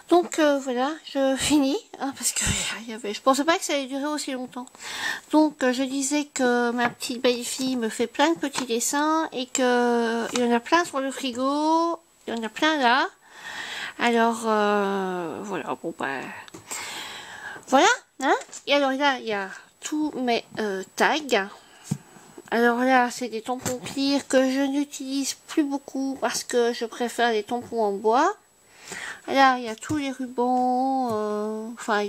Donc voilà, je finis, hein, parce que je pensais pas que ça allait durer aussi longtemps. Donc je disais que ma petite belle-fille me fait plein de petits dessins et que il y en a plein sur le frigo, il y en a plein là. Alors voilà, bon bah voilà, hein. Et alors là, il y a tous mes tags. Alors là, c'est des tampons clear que je n'utilise plus beaucoup parce que je préfère les tampons en bois. Là, il y a tous les rubans, enfin,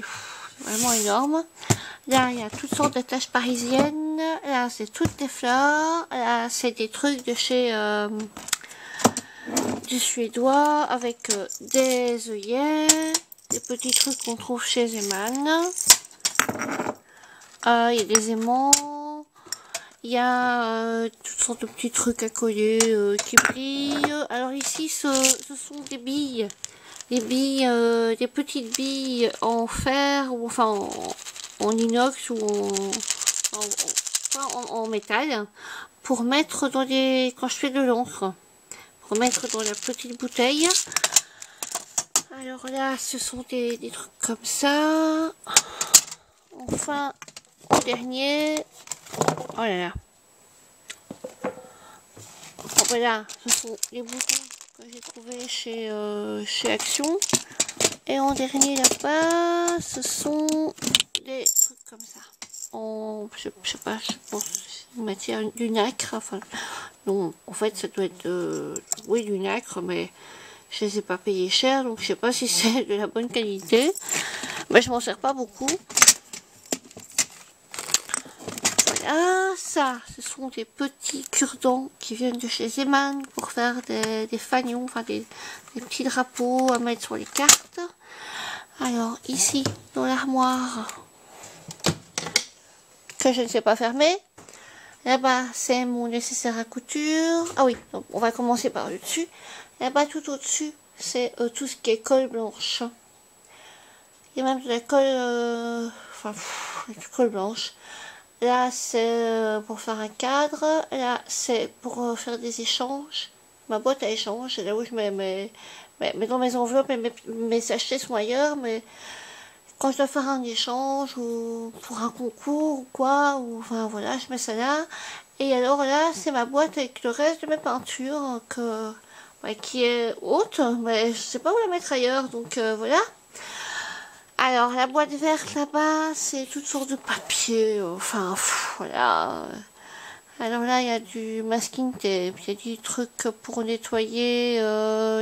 vraiment énorme. Là, il y a toutes sortes de taches parisiennes. Là, c'est toutes les fleurs. Là, c'est des trucs de chez du suédois avec des œillets, des petits trucs qu'on trouve chez Zeman. Il y a des aimants. Il y a toutes sortes de petits trucs à coller qui brillent. Alors ici, ce sont des billes. Des billes, des petites billes en fer, ou enfin en inox ou en métal, pour mettre dans les, quand je fais de l'encre, pour mettre dans la petite bouteille. Alors là, ce sont des trucs comme ça. Enfin, au dernier, oh là là. Voilà, ce sont les boutons que j'ai trouvé chez Action. Et en dernier là-bas, ce sont des trucs comme ça. Je sais pas, je pense une matière du nacre. Enfin, non, en fait, ça doit être oui, du nacre, mais je les ai pas payés cher, donc je sais pas si c'est de la bonne qualité. Mais je m'en sers pas beaucoup. Ah, ça, ce sont des petits cure-dents qui viennent de chez Zeman pour faire des fanions, enfin des petits drapeaux à mettre sur les cartes. Alors, ici, dans l'armoire, que je ne sais pas fermer, là-bas, c'est mon nécessaire à couture. Ah oui, donc on va commencer par le dessus. Là-bas, tout au-dessus, c'est tout ce qui est colle blanche. Il y a même de la colle, colle blanche. Là, c'est pour faire un cadre. Là, c'est pour faire des échanges. Ma boîte à échanges, c'est là où je mets dans mes enveloppes, mes sachets sont ailleurs. Mais quand je dois faire un échange ou pour un concours ou quoi, ou enfin voilà, je mets ça là. Et alors là, c'est ma boîte avec le reste de mes peintures qui est haute, mais je sais pas où la mettre ailleurs. Donc voilà. Alors, la boîte verte là-bas, c'est toutes sortes de papiers, enfin, voilà. Alors là, il y a du masking tape, il y a du truc pour nettoyer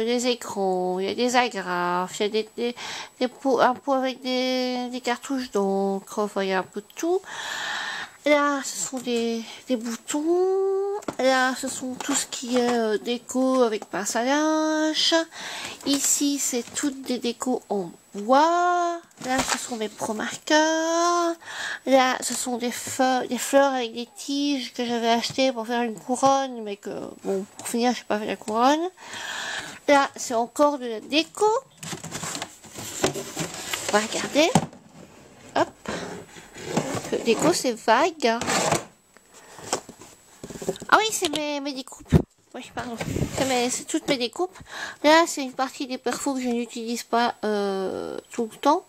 les écrans, il y a des agrafes, il y a des pots, un pot avec des cartouches d'encre, enfin, il y a un peu de tout. Là, ce sont des boutons. Là, ce sont tout ce qui est déco avec pince à linge. Ici, c'est toutes des décos en bois. Là, ce sont mes pro marqueurs. Là, ce sont des fleurs avec des tiges que j'avais achetées pour faire une couronne, mais que, bon, pour finir, je n'ai pas fait la couronne. Là, c'est encore de la déco. On va regarder. Hop. Déco, c'est vague. Ah oui, c'est mes découpes. Oui, pardon. C'est toutes mes découpes. Là, c'est une partie des perfos que je n'utilise pas tout le temps.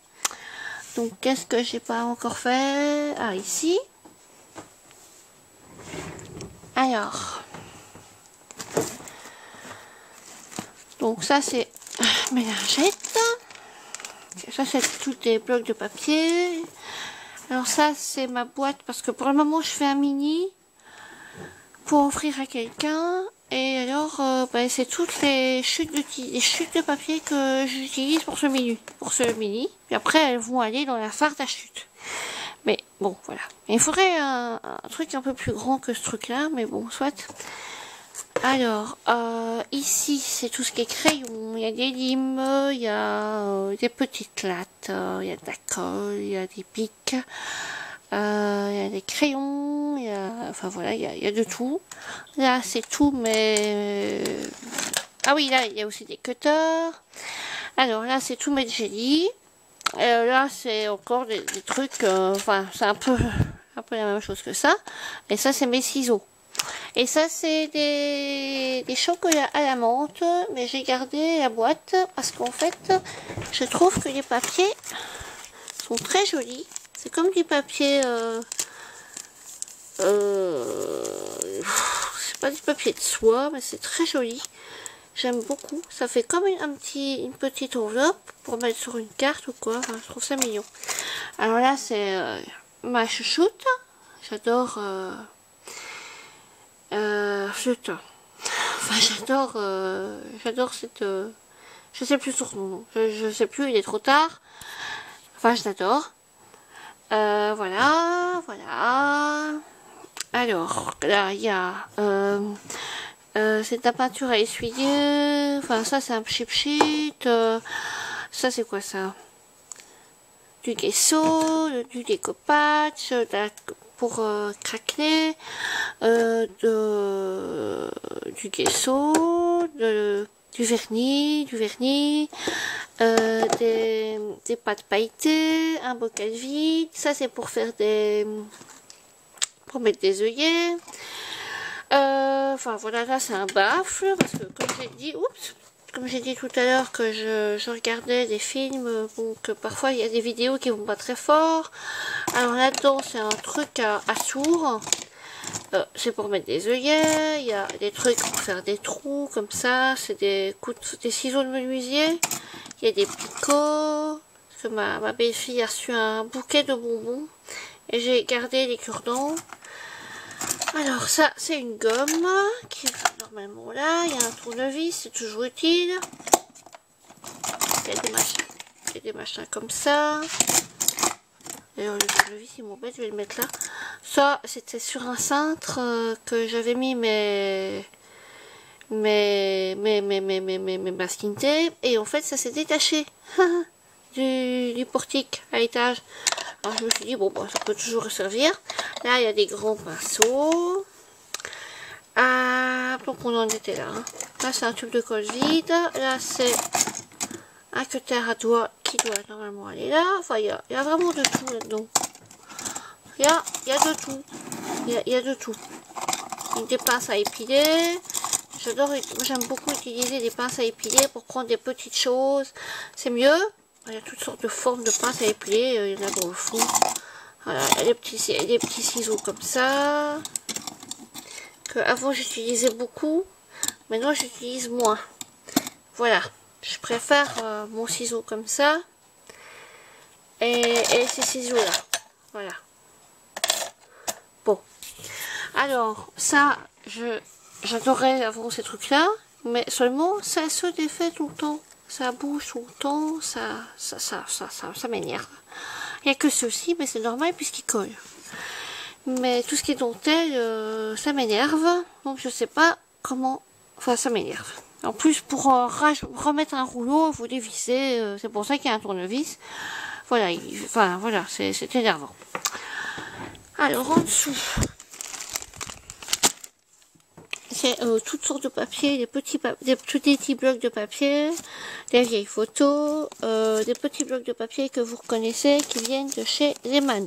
Donc, qu'est-ce que j'ai pas encore fait? Ah, ici. Alors. Donc, ça, c'est mes lingettes. Ça, c'est tous les blocs de papier. Alors ça, c'est ma boîte, parce que pour le moment, je fais un mini pour offrir à quelqu'un. Et alors, c'est toutes les chutes de papier que j'utilise pour ce mini. Puis après, elles vont aller dans la farde à chute. Mais bon, voilà. Et il faudrait un truc un peu plus grand que ce truc-là, mais bon, soit. Alors, ici, c'est tout ce qui est crayon. Il y a des limes, il y a des petites lattes, il y a de la colle, il y a des pics, il y a des crayons, enfin voilà, il y a de tout. Là, c'est tout, mais... Ah oui, là, il y a aussi des cutters. Alors là, c'est tout mes jelly. Là, c'est encore des trucs, c'est un peu la même chose que ça. Et ça, c'est mes ciseaux. Et ça, c'est des chocolats à la menthe, mais j'ai gardé la boîte parce qu'en fait, je trouve que les papiers sont très jolis. C'est comme du papier, c'est pas du papier de soie, mais c'est très joli. J'aime beaucoup. Ça fait comme une petite enveloppe pour mettre sur une carte ou quoi. Enfin, je trouve ça mignon. Alors là, c'est ma chouchoute. J'adore. J'adore cette. Je sais plus son nom. Je sais plus. Il est trop tard. Enfin, je l'adore. Voilà. Alors là, il y a. C'est de la peinture à essuyer. Enfin, ça, c'est un pchit. Ça, c'est quoi ça? Du gesso, du découpage, pour craquer, du gesso, du vernis, des pâtes pailletées, un bocal vide. Ça, c'est pour faire pour mettre des œillets. Enfin voilà, là c'est un baffle parce que comme j'ai dit tout à l'heure que je regardais des films, donc parfois il y a des vidéos qui vont pas très fort. Alors là-dedans c'est un truc à sourd, c'est pour mettre des œillets. Il y a des trucs pour faire des trous comme ça, c'est des ciseaux de menuisier. Il y a des picots, parce que ma belle-fille a reçu un bouquet de bonbons et j'ai gardé les cure-dents. Alors ça c'est une gomme qui est normalement là, il y a un tournevis, c'est toujours utile. Il y a des machins comme ça. D'ailleurs le tournevis il m'embête, je vais le mettre là. Ça c'était sur un cintre que j'avais mis mes masking tape et en fait ça s'est détaché du portique à étage. Alors je me suis dit bon bah, ça peut toujours servir. Là il y a des grands pinceaux. Donc on en était là. Là c'est un tube de colle vide. Là c'est un cutter à doigts qui doit normalement aller là. Enfin il y a vraiment de tout là-dedans. Il y a de tout. Il y a de tout. Des pinces à épiler. J'adore, j'aime beaucoup utiliser des pinces à épiler pour prendre des petites choses. C'est mieux. Il y a toutes sortes de formes de pinces à épiler. Il y en a dans le fond. Voilà, il y a des petits ciseaux comme ça. Que avant j'utilisais beaucoup. Maintenant j'utilise moins. Voilà. Je préfère mon ciseau comme ça. Et ces ciseaux là. Voilà. Bon. Alors, ça, j'adorais avant ces trucs là. Mais seulement, ça se défait tout le temps. Ça bouge tout le temps. Ça m'énerve. Il n'y a que ceci, mais c'est normal puisqu'il colle. Mais tout ce qui est dentelle, ça m'énerve. Donc je sais pas comment. Enfin, ça m'énerve. En plus, pour remettre un rouleau, il faut dévisser. C'est pour ça qu'il y a un tournevis. Voilà, voilà, c'est énervant. Alors en dessous, c'est toutes sortes de papiers, des petits blocs de papier, des vieilles photos, des petits blocs de papier que vous reconnaissez qui viennent de chez Lehman.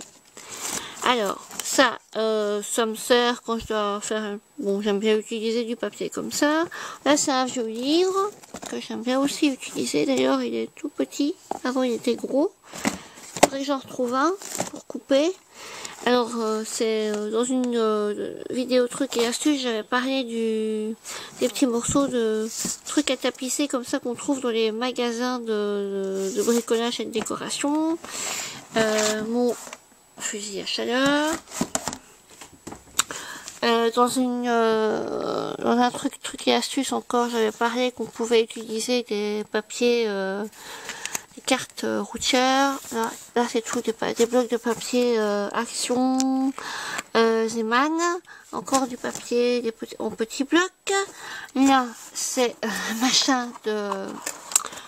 Alors ça me sert quand je dois faire bon, j'aime bien utiliser du papier comme ça. Là c'est un vieux livre que j'aime bien aussi utiliser. D'ailleurs il est tout petit, avant il était gros. Il faudrait que j'en retrouve un pour couper. Alors c'est dans une vidéo trucs et astuces, j'avais parlé des petits morceaux de trucs à tapisser comme ça qu'on trouve dans les magasins de bricolage et de décoration. Mon fusil à chaleur. Dans un truc et astuces encore, j'avais parlé qu'on pouvait utiliser des papiers, des cartes routières. Là c'est tout des blocs de papier Action, Zeman, encore du papier en petits blocs. Là c'est machin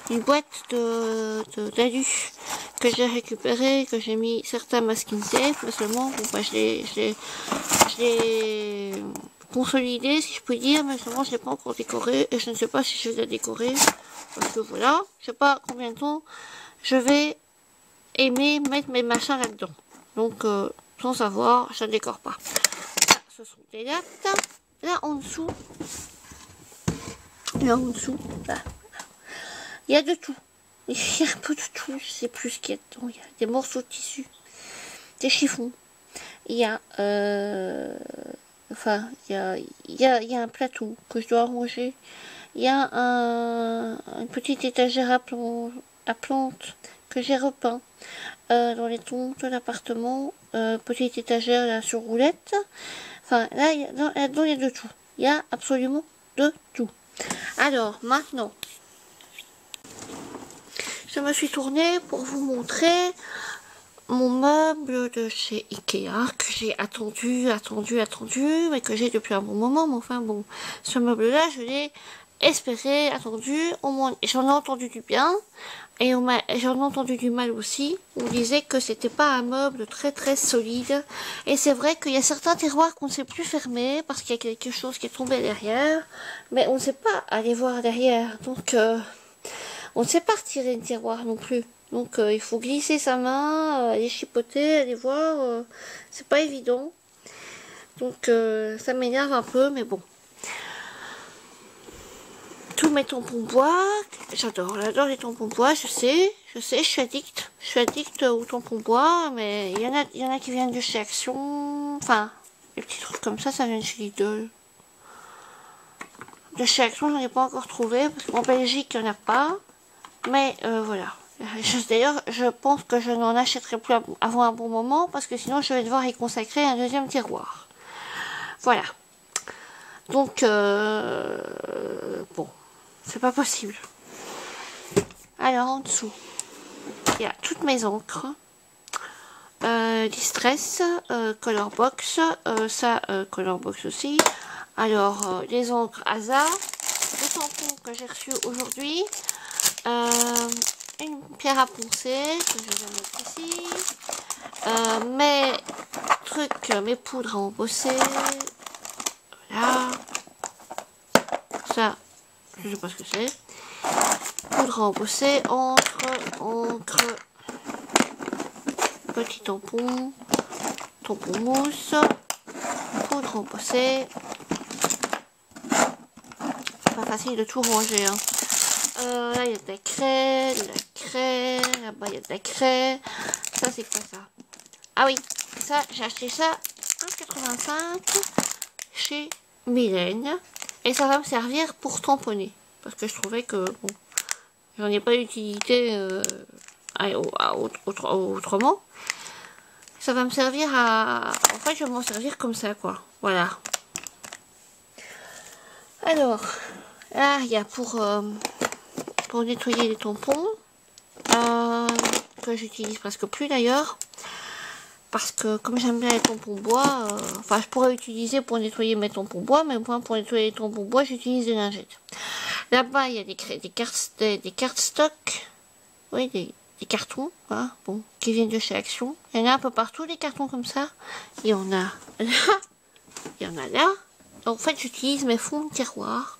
une boîte d'alu que j'ai récupéré, que j'ai mis certains masking tape, mais seulement bon, bah, je l'ai consolidé si je puis dire, mais seulement je l'ai pas encore décoré et je ne sais pas si je vais la décorer parce que voilà, je sais pas combien de temps je vais aimer mettre mes machins là-dedans. Donc sans savoir, je ne décore pas. Ça, ce sont des dates. là en dessous, là il y a de tout. Il y a un peu de tout, je sais plus ce qu'il y a dedans. Il y a des morceaux de tissu, des chiffons. Il y a, enfin, il y a un plateau que je dois ranger. Il y a une petite étagère à plantes que j'ai repeint dans les tons de l'appartement. Petite étagère là sur roulette. Enfin, là, il y a de tout. Il y a absolument de tout. Alors, maintenant, je me suis tournée pour vous montrer mon meuble de chez Ikea que j'ai attendu, mais que j'ai depuis un bon moment. Mais enfin bon, ce meuble-là, je l'ai espéré, attendu, au moins, j'en ai entendu du bien et j'en ai entendu du mal aussi. On disait que c'était pas un meuble très très solide et c'est vrai qu'il y a certains tiroirs qu'on ne sait plus fermer parce qu'il y a quelque chose qui est tombé derrière, mais on ne sait pas aller voir derrière, donc on ne sait pas retirer le tiroir non plus. Donc il faut glisser sa main, aller chipoter, aller voir, c'est pas évident. Donc ça m'énerve un peu, mais bon. Tous mes tampons bois, j'adore les tampons bois, je sais, je suis addict aux tampons bois, mais il y en a qui viennent de chez Action, enfin, les petits trucs comme ça vient de chez Lidl. De chez Action, j'en ai pas encore trouvé, parce qu'en Belgique, il n'y en a pas, mais voilà. D'ailleurs, je pense que je n'en achèterai plus avant un bon moment, parce que sinon, je vais devoir y consacrer un deuxième tiroir. Voilà. Donc, bon. C'est pas possible. Alors en dessous, il y a toutes mes encres. Distress, Color Box, Color Box aussi. Alors les encres Asa, les tampons que j'ai reçus aujourd'hui. Une pierre à poncer que je vais mettre ici. Mes trucs, mes poudres à embosser. Voilà. Ça. Je sais pas ce que c'est. Poudre à embosser, encre, petit tampon, tampon mousse, poudre à embosser. Pas facile de tout ranger. Hein. Là il y a de la craie, là-bas il y a de la craie. Ça c'est quoi ça? Ah oui, ça j'ai acheté ça 1,85 chez Mylène. Et ça va me servir pour tamponner. Parce que je trouvais que, bon, j'en ai pas d'utilité autrement. Ça va me servir à... En fait, je vais m'en servir comme ça, quoi. Voilà. Alors, là, il y a pour nettoyer les tampons. Que j'utilise presque plus, d'ailleurs. Parce que comme j'aime bien les tampons bois, enfin je pourrais utiliser pour nettoyer mes tampons bois, mais moi pour nettoyer les tampons bois j'utilise des lingettes. Là-bas il y a des cartes stock, oui des cartons, hein, bon, qui viennent de chez Action. Il y en a un peu partout des cartons comme ça. Il y en a là, il y en a là. Donc, en fait j'utilise mes fonds de tiroir.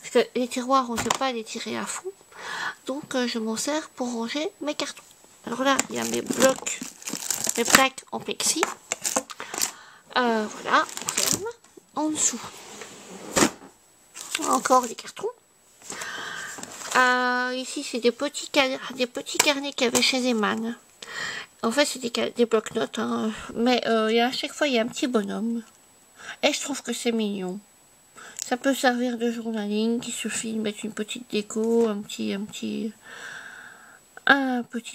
Parce que les tiroirs on ne sait pas les tirer à fond. Donc je m'en sers pour ranger mes cartons. Alors là il y a mes blocs. Les plaques en plexi. Voilà, on ferme. En dessous, encore des cartons. Ici, c'est des petits carnets qu'il y avait chez Eman. En fait, c'est des blocs-notes, hein, mais à chaque fois, il y a un petit bonhomme. Et je trouve que c'est mignon. Ça peut servir de journaling. Il suffit de mettre une petite déco, un petit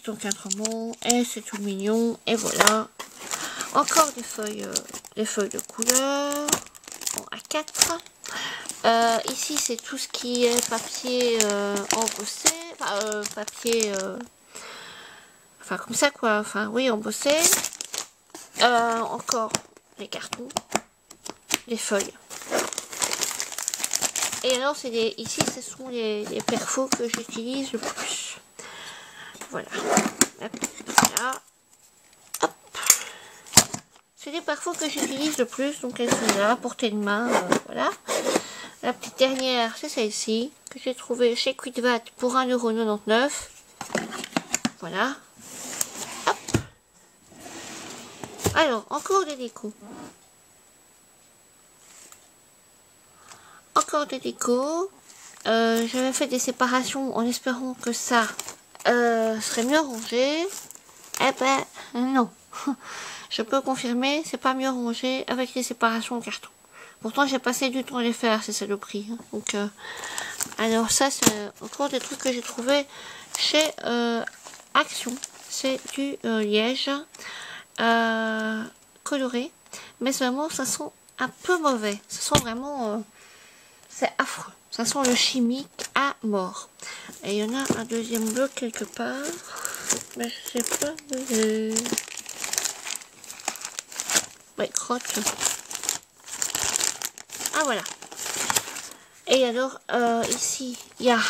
encadrement. Et c'est tout mignon. Et voilà. Encore des feuilles de couleur en A4. Ici c'est tout ce qui est papier embossé, papier, enfin comme ça quoi, enfin oui embossé. Encore les cartons, les feuilles. Et alors ici ce sont les perfos que j'utilise le plus. Voilà. Voilà. C'est des perfos que j'utilise le plus, donc elles sont là, à portée de main, voilà. La petite dernière, c'est celle-ci, que j'ai trouvée chez Quidvat pour 1,99 €. Voilà. Hop. Alors, encore des décos. encore des déco. J'avais fait des séparations en espérant que ça serait mieux rangé. Eh ben non. Je peux confirmer, c'est pas mieux rangé avec les séparations en carton. Pourtant j'ai passé du temps à les faire, ces saloperies. Hein. Donc alors ça c'est encore des trucs que j'ai trouvé chez Action. C'est du liège coloré. Mais seulement ça sent un peu mauvais. Ça sent vraiment... c'est affreux. Ça sent le chimique à mort. Et il y en a un deuxième bloc quelque part. Mais je sais pas où il est. Ouais, crotte. Ah voilà. Et alors, ici, il y a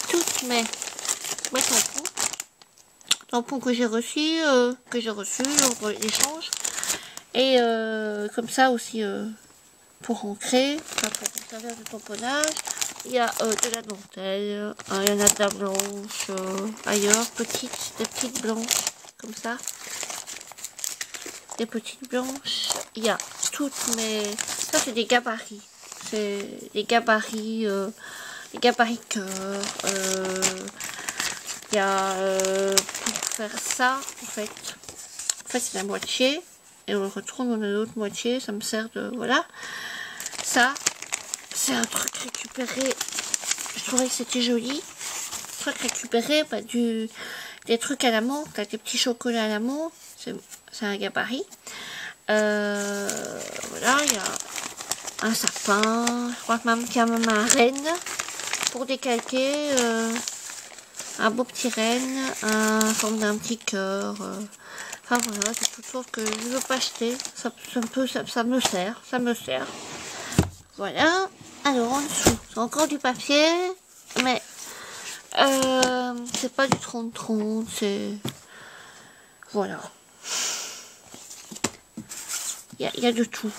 toutes mes tampons. Tampons que j'ai reçus lors de l'échange. Et comme ça aussi, pour ancrer, enfin pour servir de tamponnage. Il y a de la dentelle, il y en a de la blanche ailleurs, des petites blanches, comme ça. Des petites blanches. Il y a toutes mes... Ça c'est des gabarits. C'est des gabarits cœur. Il y a pour faire ça, en fait c'est la moitié. Et on le retourne, on a l'autre moitié, ça me sert de... Voilà. Ça, c'est un truc récupéré. Je trouvais que c'était joli. Un truc récupéré, bah, des trucs à la menthe, des petits chocolats à la menthe. C'est un gabarit. Voilà, il y a un sapin. Je crois que même qu'il y a même un renne pour décalquer. Un beau petit renne, en forme d'un petit cœur. Enfin voilà, c'est tout sauf que je ne veux pas acheter. Ça me sert. Voilà. Alors en dessous, c'est encore du papier, mais c'est pas du 30-30, c'est... Voilà. Il y a de tout.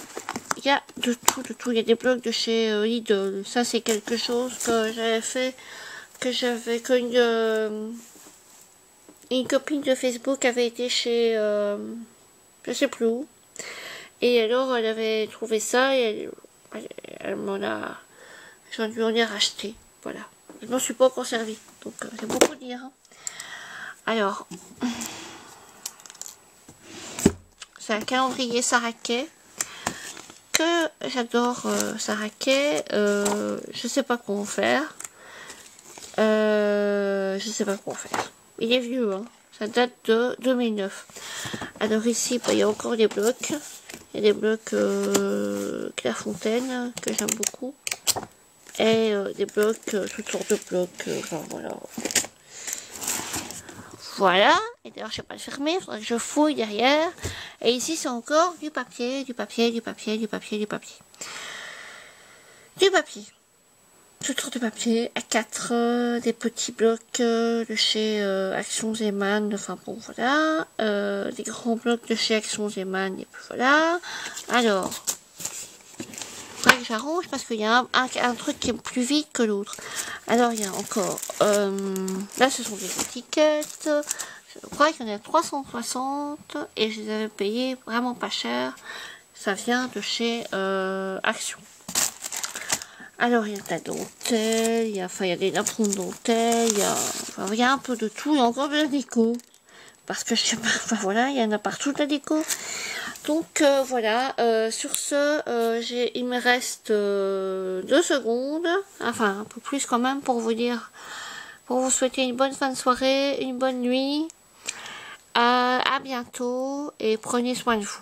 Il y a de tout. Il y a des blocs de chez Lidl. Ça c'est quelque chose que j'avais fait, que une copine de Facebook avait été chez je sais plus où. Et alors elle avait trouvé ça et elle m'en a... J'en lui en ai racheté. Voilà. Je m'en suis pas encore servi. Donc c'est beaucoup dire. Hein. Alors. C'est un calendrier Saraquet. Que j'adore Saraquet. Je sais pas quoi en faire. Il est vieux. Hein. Ça date de 2009. Alors ici, bah, il y a encore des blocs. Il y a des blocs Clairefontaine que j'aime beaucoup. Et des blocs, toutes sortes de blocs. Enfin voilà. Voilà. Et d'ailleurs, je sais pas le fermer. Il faudrait que je fouille derrière. Et ici, c'est encore du papier. Toutes sortes de papier. A4. Des petits blocs de chez Action Zeman. Enfin bon, voilà. Des grands blocs de chez Action Zeman. Et puis voilà. Alors. Il faudrait que j'arrange parce qu'il y a un truc qui est plus vite que l'autre. Alors, il y a encore... là, ce sont des étiquettes. Je crois qu'il y en a 360 et je les avais payées vraiment pas cher. Ça vient de chez Action. Alors, il y a de la dentelle, il y a des napperons de dentelle, il y a un peu de tout. Il y a encore de la déco. Parce que je sais pas, enfin voilà, il y en a partout de la déco. Donc voilà, sur ce, il me reste 2 secondes, enfin un peu plus quand même pour vous dire, pour vous souhaiter une bonne fin de soirée, une bonne nuit, à bientôt et prenez soin de vous.